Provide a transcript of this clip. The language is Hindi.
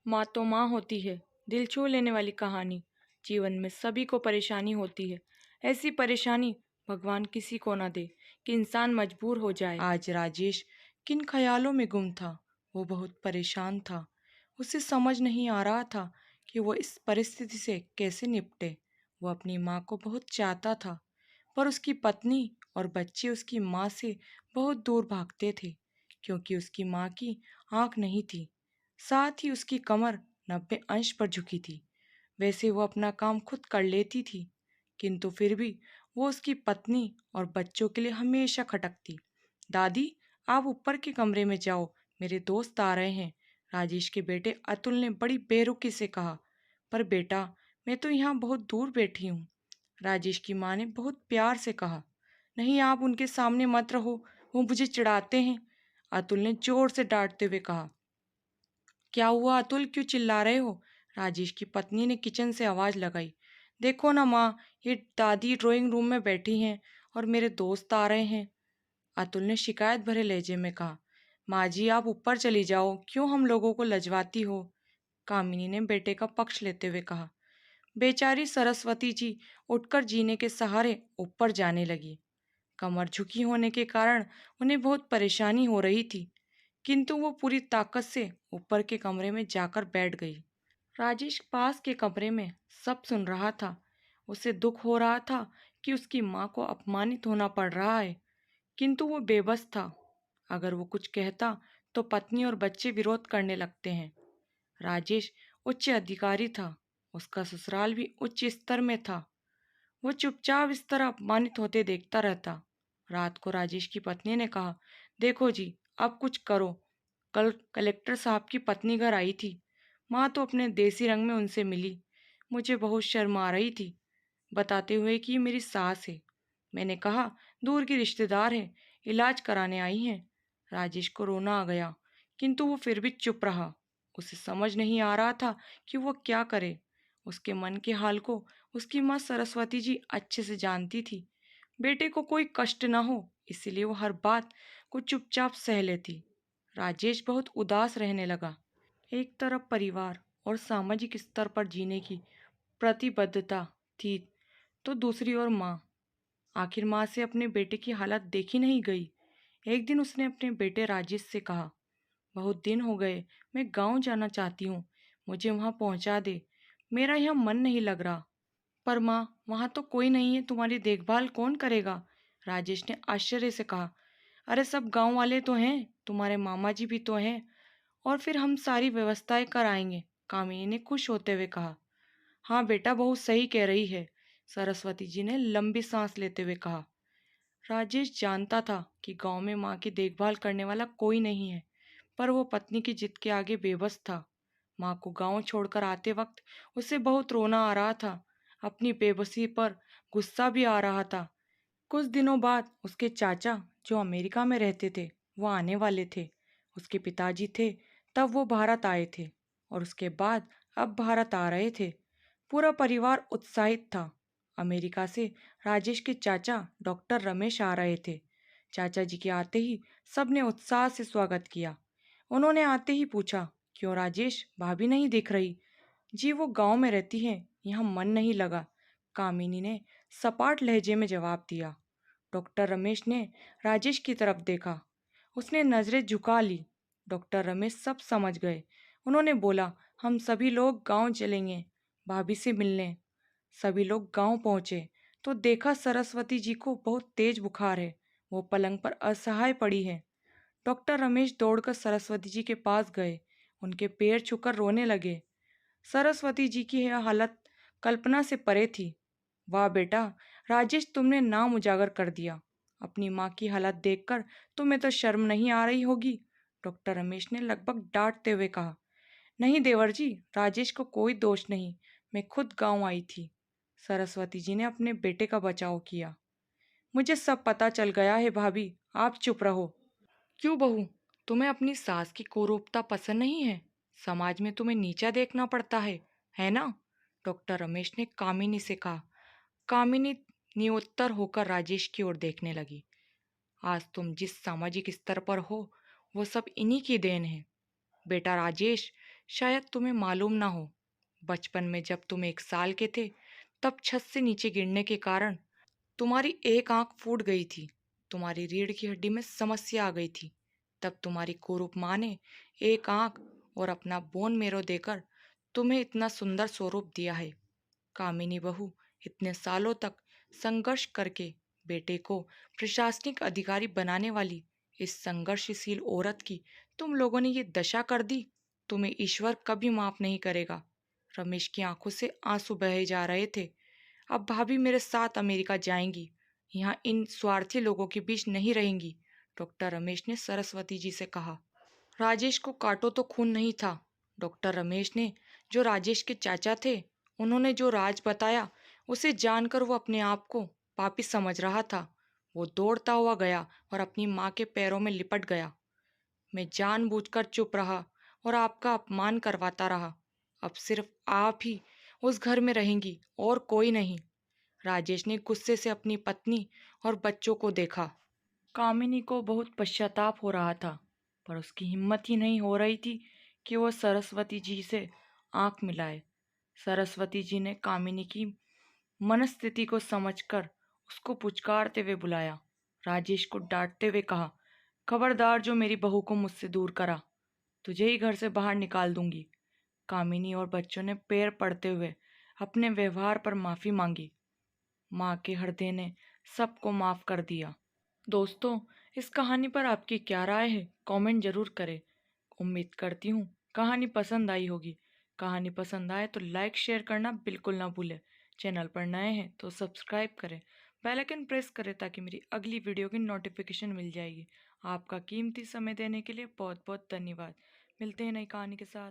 माँ तो माँ होती है, दिल छू लेने वाली कहानी। जीवन में सभी को परेशानी होती है। ऐसी परेशानी भगवान किसी को ना दे कि इंसान मजबूर हो जाए। आज राजेश किन ख्यालों में गुम था। वो बहुत परेशान था। उसे समझ नहीं आ रहा था कि वो इस परिस्थिति से कैसे निपटे। वो अपनी माँ को बहुत चाहता था, पर उसकी पत्नी और बच्चे उसकी माँ से बहुत दूर भागते थे, क्योंकि उसकी माँ की आँख नहीं थी। साथ ही उसकी कमर 90 अंश पर झुकी थी। वैसे वो अपना काम खुद कर लेती थी, किंतु फिर भी वो उसकी पत्नी और बच्चों के लिए हमेशा खटकती। दादी, आप ऊपर के कमरे में जाओ, मेरे दोस्त आ रहे हैं, राजेश के बेटे अतुल ने बड़ी बेरुखी से कहा। पर बेटा, मैं तो यहाँ बहुत दूर बैठी हूँ, राजेश की माँ ने बहुत प्यार से कहा। नहीं, आप उनके सामने मत रहो, वो मुझे चिढ़ाते हैं, अतुल ने जोर से डांटते हुए कहा। क्या हुआ अतुल, क्यों चिल्ला रहे हो? राजेश की पत्नी ने किचन से आवाज लगाई। देखो ना माँ, ये दादी ड्राइंग रूम में बैठी हैं और मेरे दोस्त आ रहे हैं, अतुल ने शिकायत भरे लहजे में कहा। माँ जी, आप ऊपर चली जाओ, क्यों हम लोगों को लजवाती हो? कामिनी ने बेटे का पक्ष लेते हुए कहा। बेचारी सरस्वती जी उठकर जीने के सहारे ऊपर जाने लगी। कमर झुकी होने के कारण उन्हें बहुत परेशानी हो रही थी, किंतु वो पूरी ताकत से ऊपर के कमरे में जाकर बैठ गई। राजेश पास के कमरे में सब सुन रहा था। उसे दुख हो रहा था कि उसकी माँ को अपमानित होना पड़ रहा है, किंतु वो बेबस था। अगर वो कुछ कहता तो पत्नी और बच्चे विरोध करने लगते हैं। राजेश उच्च अधिकारी था, उसका ससुराल भी उच्च स्तर में था। वो चुपचाप इस तरह अपमानित होते देखता रहता। रात को राजेश की पत्नी ने कहा, देखो जी, अब कुछ करो। कल कलेक्टर साहब की पत्नी घर आई थी। माँ तो अपने देसी रंग में उनसे मिली। मुझे बहुत शर्म आ रही थी, बताते हुए कि ये मेरी सास है। मैंने कहा, दूर की रिश्तेदार है, इलाज कराने आई हैं। राजेश को रोना आ गया, किंतु वो फिर भी चुप रहा। उसे समझ नहीं आ रहा था कि वो क्या करे। उसके मन के हाल को उसकी माँ सरस्वती जी अच्छे से जानती थी। बेटे को कोई कष्ट ना हो, इसलिए वो हर बात को चुपचाप सह लेती। राजेश बहुत उदास रहने लगा। एक तरफ परिवार और सामाजिक स्तर पर जीने की प्रतिबद्धता थी, तो दूसरी ओर माँ। आखिर माँ से अपने बेटे की हालत देखी नहीं गई। एक दिन उसने अपने बेटे राजेश से कहा, बहुत दिन हो गए, मैं गांव जाना चाहती हूँ, मुझे वहां पहुंचा दे, मेरा यहाँ मन नहीं लग रहा। पर माँ, वहां तो कोई नहीं है, तुम्हारी देखभाल कौन करेगा? राजेश ने आश्चर्य से कहा। अरे सब गांव वाले तो हैं, तुम्हारे मामा जी भी तो हैं, और फिर हम सारी व्यवस्थाएं कराएंगे, कामिनी ने खुश होते हुए कहा। हाँ बेटा, बहुत सही कह रही है, सरस्वती जी ने लंबी सांस लेते हुए कहा। राजेश जानता था कि गांव में माँ की देखभाल करने वाला कोई नहीं है, पर वो पत्नी की जिद के आगे बेबस था। माँ को गांव छोड़कर आते वक्त उसे बहुत रोना आ रहा था। अपनी बेबसी पर गुस्सा भी आ रहा था। कुछ दिनों बाद उसके चाचा, जो अमेरिका में रहते थे, वो आने वाले थे। उसके पिताजी थे तब वो भारत आए थे, और उसके बाद अब भारत आ रहे थे। पूरा परिवार उत्साहित था। अमेरिका से राजेश के चाचा डॉक्टर रमेश आ रहे थे। चाचा जी के आते ही सबने उत्साह से स्वागत किया। उन्होंने आते ही पूछा, क्यों राजेश, भाभी नहीं दिख रही? जी, वो गांव में रहती है, यहाँ मन नहीं लगा, कामिनी ने सपाट लहजे में जवाब दिया। डॉक्टर रमेश ने राजेश की तरफ देखा। उसने नजरें झुका ली। डॉक्टर रमेश सब समझ गए। उन्होंने बोला, हम सभी लोग गांव चलेंगे भाभी से मिलने। सभी लोग गांव पहुंचे तो देखा सरस्वती जी को बहुत तेज बुखार है। वो पलंग पर असहाय पड़ी है। डॉक्टर रमेश दौड़कर सरस्वती जी के पास गए, उनके पैर छूकर रोने लगे। सरस्वती जी की यह हालत कल्पना से परे थी। वाह बेटा, राजेश, तुमने नाम उजागर कर दिया। अपनी माँ की हालत देखकर तुम्हें तो शर्म नहीं आ रही होगी, डॉक्टर रमेश ने लगभग डांटते हुए कहा। नहीं देवर जी, राजेश को कोई दोष नहीं, मैं खुद गांव आई थी। सरस्वती जी ने अपने बेटे का बचाव किया। मुझे सब पता चल गया है भाभी, आप चुप रहो। क्यों बहू, तुम्हें अपनी सास की कुरूपता पसंद नहीं है? समाज में तुम्हें नीचा देखना पड़ता है ना? डॉक्टर रमेश ने कामिनी से कहा। कामिनी निरुत्तर होकर राजेश की ओर देखने लगी। आज तुम जिस सामाजिक स्तर पर हो, वो सब इन्हीं की देन है। बेटा राजेश, शायद तुम्हें मालूम ना हो, बचपन में जब तुम 1 साल के थे, तब छत से नीचे गिरने के कारण तुम्हारी एक आंख फूट गई थी। तुम्हारी रीढ़ की हड्डी में समस्या आ गई थी। तब तुम्हारी कुरूप माँ ने एक आंख और अपना बोन मेरो देकर तुम्हें इतना सुंदर स्वरूप दिया है। कामिनी बहू, इतने सालों तक संघर्ष करके बेटे को प्रशासनिक अधिकारी बनाने वाली इस संघर्षशील औरत की तुम लोगों ने ये दशा कर दी। तुम्हें ईश्वर कभी माफ नहीं करेगा। रमेश की आंखों से आंसू बहे जा रहे थे। अब भाभी मेरे साथ अमेरिका जाएंगी, यहाँ इन स्वार्थी लोगों के बीच नहीं रहेंगी, डॉक्टर रमेश ने सरस्वती जी से कहा। राजेश को काटो तो खून नहीं था। डॉक्टर रमेश ने, जो राजेश के चाचा थे, उन्होंने जो राज बताया उसे जानकर वो अपने आप को पापी समझ रहा था। वो दौड़ता हुआ गया और अपनी माँ के पैरों में लिपट गया। मैं जानबूझकर चुप रहा और आपका अपमान करवाता रहा। अब सिर्फ आप ही उस घर में रहेंगी और कोई नहीं। राजेश ने गुस्से से अपनी पत्नी और बच्चों को देखा। कामिनी को बहुत पश्चाताप हो रहा था, पर उसकी हिम्मत ही नहीं हो रही थी कि वो सरस्वती जी से आंख मिलाए। सरस्वती जी ने कामिनी की मनस्थिति को समझकर उसको पुचकारते हुए बुलाया। राजेश को डांटते हुए कहा, खबरदार जो मेरी बहू को मुझसे दूर करा, तुझे ही घर से बाहर निकाल दूंगी। कामिनी और बच्चों ने पैर पड़ते हुए अपने व्यवहार पर माफी मांगी। माँ के हृदय ने सबको माफ कर दिया। दोस्तों, इस कहानी पर आपकी क्या राय है? कमेंट जरूर करें। उम्मीद करती हूँ कहानी पसंद आई होगी। कहानी पसंद आए तो लाइक शेयर करना बिल्कुल ना भूलें। चैनल पर नए हैं तो सब्सक्राइब करें, बेल आइकन प्रेस करें ताकि मेरी अगली वीडियो की नोटिफिकेशन मिल जाएगी। आपका कीमती समय देने के लिए बहुत बहुत धन्यवाद। मिलते हैं नई कहानी के साथ।